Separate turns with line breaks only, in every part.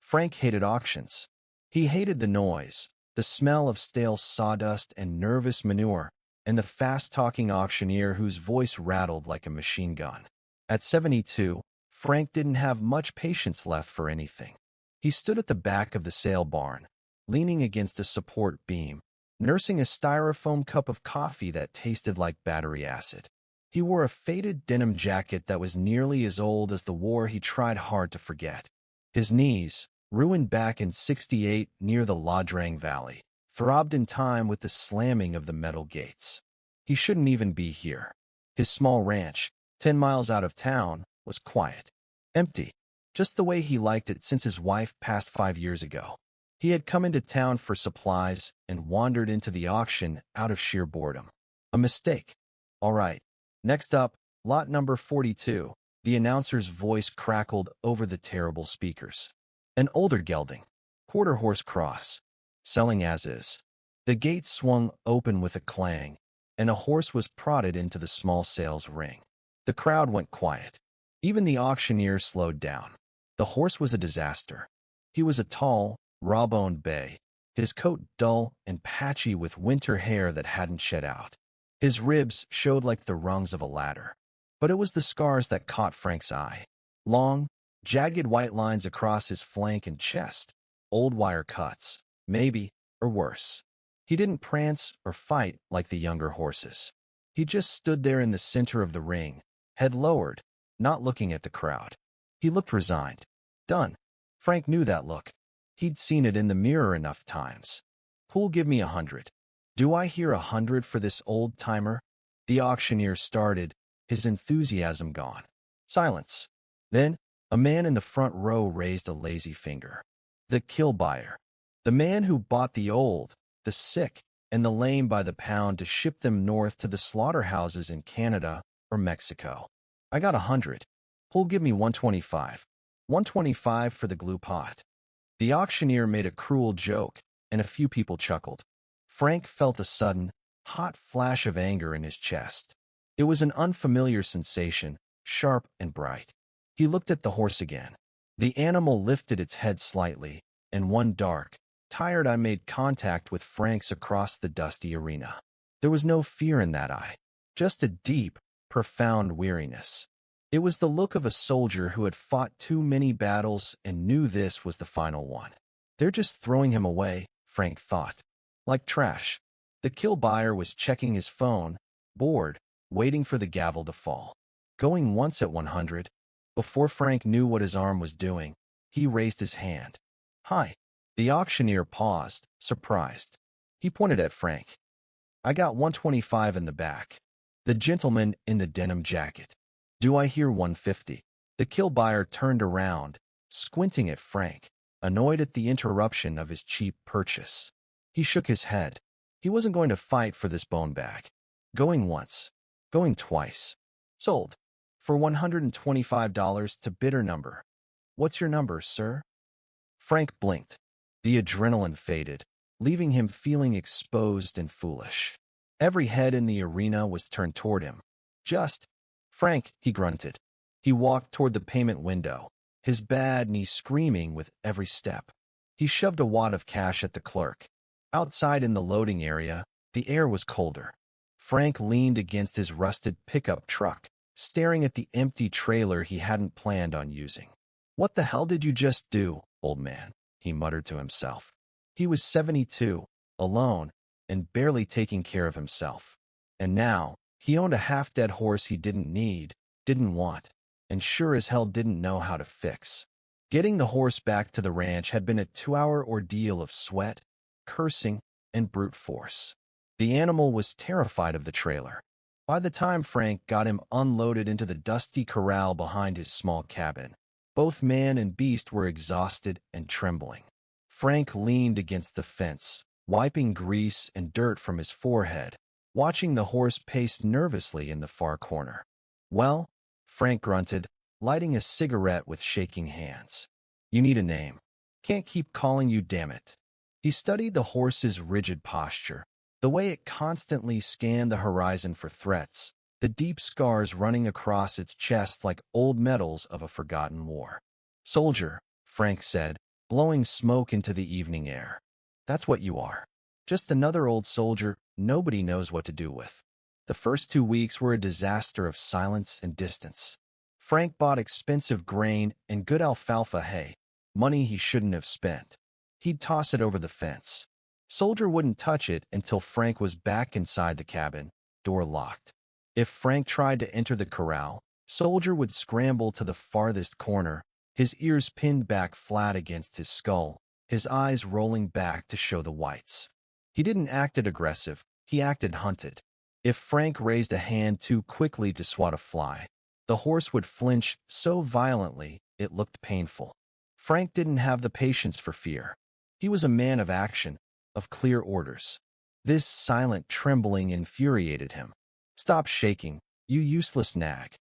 Frank hated auctions. He hated the noise, the smell of stale sawdust and nervous manure, and the fast-talking auctioneer whose voice rattled like a machine gun. At 72, Frank didn't have much patience left for anything. He stood at the back of the sale barn, leaning against a support beam, nursing a styrofoam cup of coffee that tasted like battery acid. He wore a faded denim jacket that was nearly as old as the war he tried hard to forget. His knees, ruined back in '68 near the Ladrang Valley, throbbed in time with the slamming of the metal gates. He shouldn't even be here. His small ranch, 10 miles out of town, was quiet. Empty. Just the way he liked it since his wife passed 5 years ago. He had come into town for supplies and wandered into the auction out of sheer boredom. A mistake. All right. Next up, lot number 42. The announcer's voice crackled over the terrible speakers. An older gelding. Quarter-horse cross. Selling as is. The gate swung open with a clang, and a horse was prodded into the small sales ring. The crowd went quiet. Even the auctioneer slowed down. The horse was a disaster. He was a tall, raw-boned bay, his coat dull and patchy with winter hair that hadn't shed out. His ribs showed like the rungs of a ladder. But it was the scars that caught Frank's eye. Long, jagged white lines across his flank and chest. Old wire cuts, maybe, or worse. He didn't prance or fight like the younger horses. He just stood there in the center of the ring, head lowered, not looking at the crowd. He looked resigned. Done. Frank knew that look. He'd seen it in the mirror enough times. Who'll give me 100? Do I hear 100 for this old-timer? The auctioneer started, his enthusiasm gone. Silence. Then, a man in the front row raised a lazy finger. The kill buyer. The man who bought the old, the sick, and the lame by the pound to ship them north to the slaughterhouses in Canada or Mexico. I got 100. Who'll give me 125? 125 for the glue pot. The auctioneer made a cruel joke, and a few people chuckled. Frank felt a sudden, hot flash of anger in his chest. It was an unfamiliar sensation, sharp and bright. He looked at the horse again. The animal lifted its head slightly, and one dark, tired eye made contact with Frank's across the dusty arena. There was no fear in that eye, just a deep, profound weariness. It was the look of a soldier who had fought too many battles and knew this was the final one. They're just throwing him away, Frank thought. Like trash. The kill buyer was checking his phone, bored, waiting for the gavel to fall. Going once at 100. Before Frank knew what his arm was doing, he raised his hand. Hi. The auctioneer paused, surprised. He pointed at Frank. I got 125 in the back. The gentleman in the denim jacket. Do I hear 150? The kill buyer turned around, squinting at Frank, annoyed at the interruption of his cheap purchase. He shook his head. He wasn't going to fight for this bone bag. Going once. Going twice. Sold. For $125 to bidder number. What's your number, sir? Frank blinked. The adrenaline faded, leaving him feeling exposed and foolish. Every head in the arena was turned toward him. Frank, he grunted. He walked toward the payment window, his bad knee screaming with every step. He shoved a wad of cash at the clerk. Outside in the loading area, the air was colder. Frank leaned against his rusted pickup truck, staring at the empty trailer he hadn't planned on using. What the hell did you just do, old man? He muttered to himself. He was 72, alone, and barely taking care of himself. And now, he owned a half-dead horse he didn't need, didn't want, and sure as hell didn't know how to fix. Getting the horse back to the ranch had been a 2-hour ordeal of sweat, cursing, and brute force. The animal was terrified of the trailer. By the time Frank got him unloaded into the dusty corral behind his small cabin, both man and beast were exhausted and trembling. Frank leaned against the fence, wiping grease and dirt from his forehead, watching the horse pace nervously in the far corner. Well, Frank grunted, lighting a cigarette with shaking hands. You need a name. Can't keep calling you, damn it. He studied the horse's rigid posture, the way it constantly scanned the horizon for threats, the deep scars running across its chest like old medals of a forgotten war. Soldier, Frank said, blowing smoke into the evening air. That's what you are. Just another old soldier nobody knows what to do with. The first 2 weeks were a disaster of silence and distance. Frank bought expensive grain and good alfalfa hay, money he shouldn't have spent. He'd toss it over the fence. Soldier wouldn't touch it until Frank was back inside the cabin, door locked. If Frank tried to enter the corral, Soldier would scramble to the farthest corner, his ears pinned back flat against his skull, his eyes rolling back to show the whites. He didn't act aggressive, he acted hunted. If Frank raised a hand too quickly to swat a fly, the horse would flinch so violently it looked painful. Frank didn't have the patience for fear. He was a man of action, of clear orders. This silent trembling infuriated him. "Stop shaking, you useless nag,"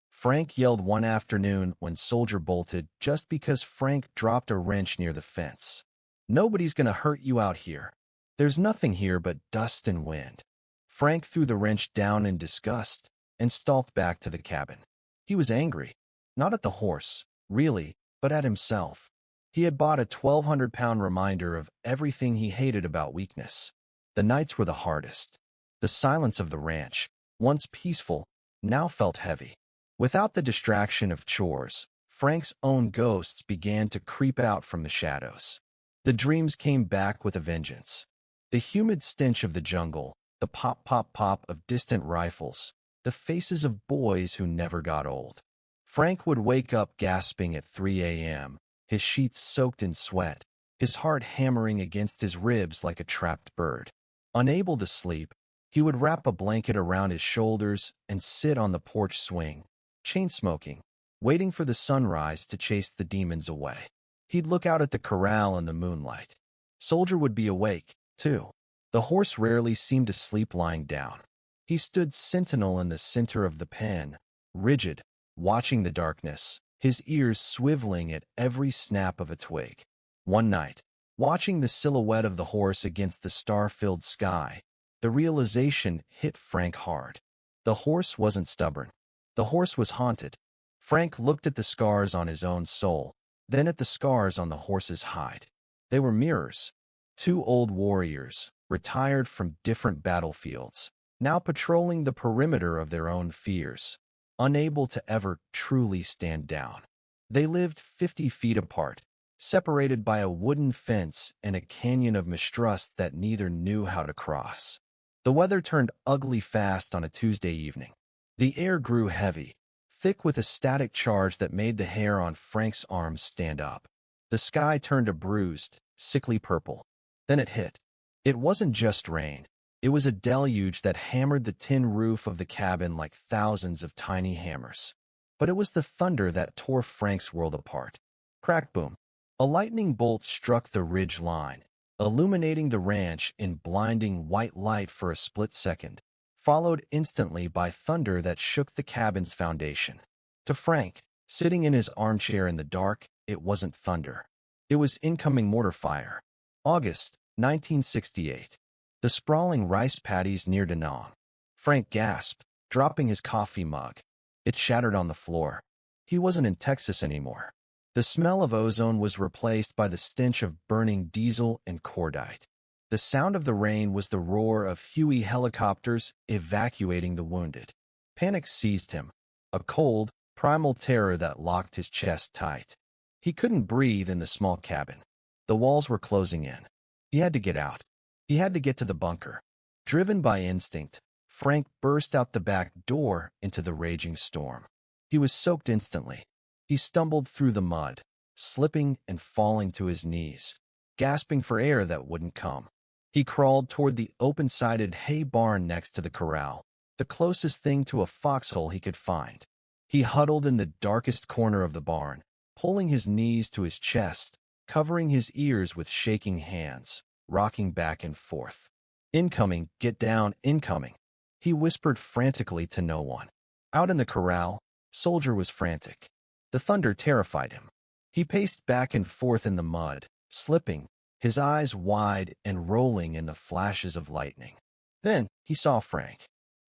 Frank yelled one afternoon when Soldier bolted just because Frank dropped a wrench near the fence. "Nobody's gonna hurt you out here. There's nothing here but dust and wind." Frank threw the wrench down in disgust and stalked back to the cabin. He was angry, not at the horse, really, but at himself. He had bought a 1,200-pound reminder of everything he hated about weakness. The nights were the hardest. The silence of the ranch, once peaceful, now felt heavy. Without the distraction of chores, Frank's own ghosts began to creep out from the shadows. The dreams came back with a vengeance. The humid stench of the jungle, the pop-pop-pop of distant rifles, the faces of boys who never got old. Frank would wake up gasping at 3 a.m., his sheets soaked in sweat, his heart hammering against his ribs like a trapped bird. Unable to sleep, he would wrap a blanket around his shoulders and sit on the porch swing, chain-smoking, waiting for the sunrise to chase the demons away. He'd look out at the corral in the moonlight. Soldier would be awake, too. The horse rarely seemed to sleep lying down. He stood sentinel in the center of the pen, rigid, watching the darkness, his ears swiveling at every snap of a twig. One night, watching the silhouette of the horse against the star-filled sky, the realization hit Frank hard. The horse wasn't stubborn. The horse was haunted. Frank looked at the scars on his own soul, then at the scars on the horse's hide. They were mirrors. Two old warriors, retired from different battlefields, now patrolling the perimeter of their own fears, unable to ever truly stand down. They lived 50 feet apart, separated by a wooden fence and a canyon of mistrust that neither knew how to cross. The weather turned ugly fast on a Tuesday evening. The air grew heavy, thick with a static charge that made the hair on Frank's arms stand up. The sky turned a bruised, sickly purple. Then it hit. It wasn't just rain. It was a deluge that hammered the tin roof of the cabin like thousands of tiny hammers. But it was the thunder that tore Frank's world apart. Crack boom. A lightning bolt struck the ridge line, illuminating the ranch in blinding white light for a split second, followed instantly by thunder that shook the cabin's foundation. To Frank, sitting in his armchair in the dark, it wasn't thunder. It was incoming mortar fire. August, 1968. The sprawling rice paddies near Da Nang. Frank gasped, dropping his coffee mug. It shattered on the floor. He wasn't in Texas anymore. The smell of ozone was replaced by the stench of burning diesel and cordite. The sound of the rain was the roar of Huey helicopters evacuating the wounded. Panic seized him, a cold, primal terror that locked his chest tight. He couldn't breathe in the small cabin. The walls were closing in. He had to get out. He had to get to the bunker. Driven by instinct, Frank burst out the back door into the raging storm. He was soaked instantly. He stumbled through the mud, slipping and falling to his knees, gasping for air that wouldn't come. He crawled toward the open-sided hay barn next to the corral, the closest thing to a foxhole he could find. He huddled in the darkest corner of the barn, pulling his knees to his chest, covering his ears with shaking hands, rocking back and forth. "Incoming, get down, incoming," he whispered frantically to no one. Out in the corral, Soldier was frantic. The thunder terrified him. He paced back and forth in the mud, slipping, his eyes wide and rolling in the flashes of lightning. Then he saw Frank.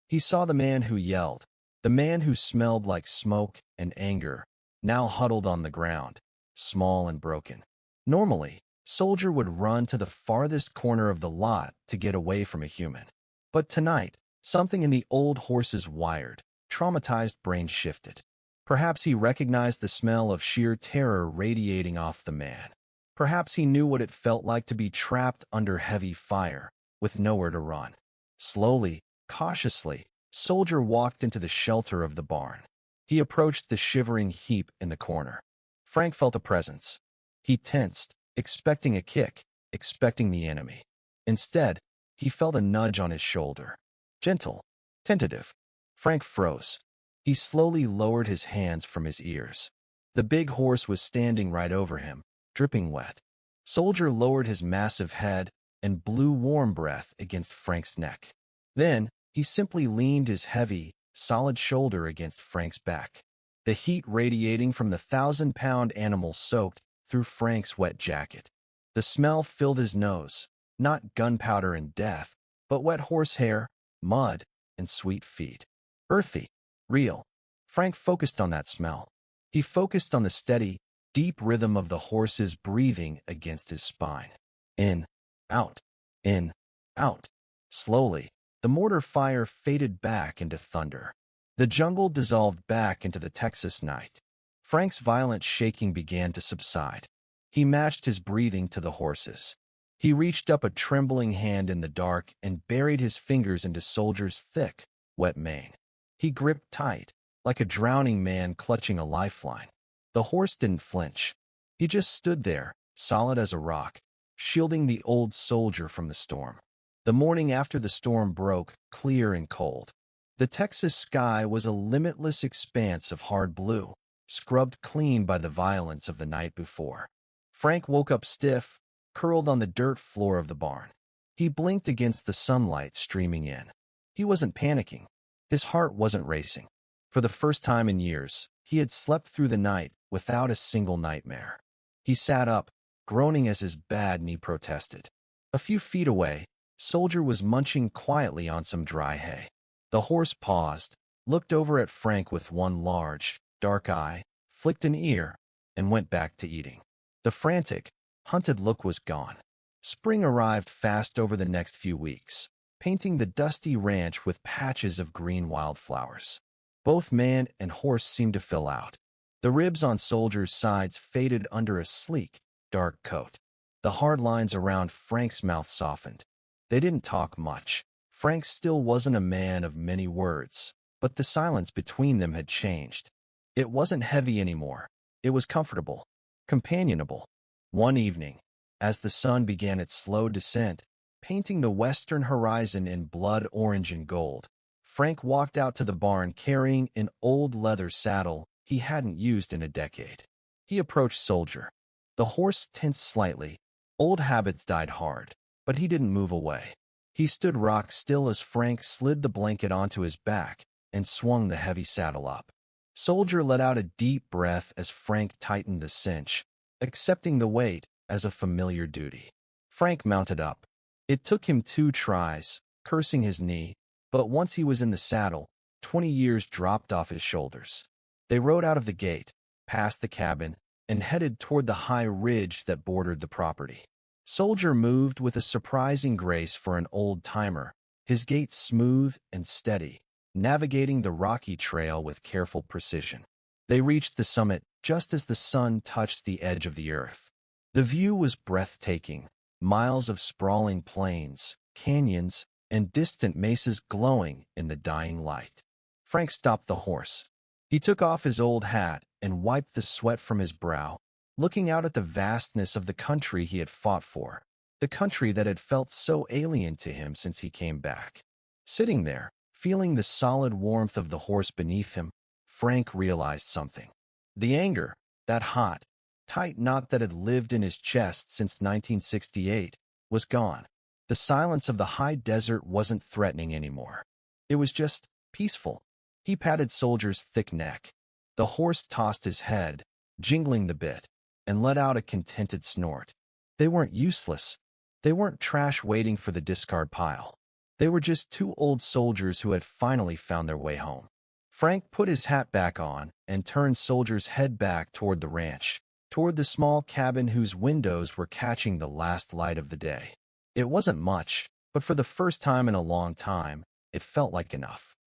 He saw the man who yelled, the man who smelled like smoke and anger, now huddled on the ground, small and broken. Normally, Soldier would run to the farthest corner of the lot to get away from a human. But tonight, something in the old horse's wired, traumatized brain shifted. Perhaps he recognized the smell of sheer terror radiating off the man. Perhaps he knew what it felt like to be trapped under heavy fire, with nowhere to run. Slowly, cautiously, Soldier walked into the shelter of the barn. He approached the shivering heap in the corner. Frank felt a presence. He tensed, expecting a kick, expecting the enemy. Instead, he felt a nudge on his shoulder. Gentle, tentative. Frank froze. He slowly lowered his hands from his ears. The big horse was standing right over him, dripping wet. Soldier lowered his massive head and blew warm breath against Frank's neck. Then, he simply leaned his heavy, solid shoulder against Frank's back. The heat radiating from the 1,000-pound animal soaked through Frank's wet jacket. The smell filled his nose, not gunpowder and death, but wet horsehair, mud, and sweet feet. Earthy, real. Frank focused on that smell. He focused on the steady, deep rhythm of the horse's breathing against his spine. In, out, in, out. Slowly, the mortar fire faded back into thunder. The jungle dissolved back into the Texas night. Frank's violent shaking began to subside. He matched his breathing to the horse's. He reached up a trembling hand in the dark and buried his fingers into Soldier's thick, wet mane. He gripped tight, like a drowning man clutching a lifeline. The horse didn't flinch. He just stood there, solid as a rock, shielding the old soldier from the storm. The morning after the storm broke, clear and cold. The Texas sky was a limitless expanse of hard blue, scrubbed clean by the violence of the night before. Frank woke up stiff, curled on the dirt floor of the barn. He blinked against the sunlight streaming in. He wasn't panicking. His heart wasn't racing. For the first time in years, he had slept through the night without a single nightmare. He sat up, groaning as his bad knee protested. A few feet away, Soldier was munching quietly on some dry hay. The horse paused, looked over at Frank with one large, dark eye, flicked an ear, and went back to eating. The frantic, hunted look was gone. Spring arrived fast over the next few weeks, painting the dusty ranch with patches of green wildflowers. Both man and horse seemed to fill out. The ribs on Soldier's sides faded under a sleek, dark coat. The hard lines around Frank's mouth softened. They didn't talk much. Frank still wasn't a man of many words, but the silence between them had changed. It wasn't heavy anymore. It was comfortable, companionable. One evening, as the sun began its slow descent, painting the western horizon in blood orange and gold, Frank walked out to the barn carrying an old leather saddle he hadn't used in a decade. He approached Soldier. The horse tensed slightly. Old habits died hard, but he didn't move away. He stood rock still as Frank slid the blanket onto his back and swung the heavy saddle up. Soldier let out a deep breath as Frank tightened the cinch, accepting the weight as a familiar duty. Frank mounted up. It took him 2 tries, cursing his knee, but once he was in the saddle, 20 years dropped off his shoulders. They rode out of the gate, past the cabin, and headed toward the high ridge that bordered the property. Soldier moved with a surprising grace for an old-timer, his gait smooth and steady, navigating the rocky trail with careful precision. They reached the summit just as the sun touched the edge of the earth. The view was breathtaking, miles of sprawling plains, canyons, and distant mesas glowing in the dying light. Frank stopped the horse. He took off his old hat and wiped the sweat from his brow, looking out at the vastness of the country he had fought for, the country that had felt so alien to him since he came back. Sitting there, feeling the solid warmth of the horse beneath him, Frank realized something. The anger, that hot, tight knot that had lived in his chest since 1968, was gone. The silence of the high desert wasn't threatening anymore. It was just peaceful. He patted Soldier's thick neck. The horse tossed his head, jingling the bit, and let out a contented snort. They weren't useless. They weren't trash waiting for the discard pile. They were just 2 old soldiers who had finally found their way home. Frank put his hat back on and turned Soldier's head back toward the ranch. toward the small cabin whose windows were catching the last light of the day. It wasn't much, but for the first time in a long time, it felt like enough.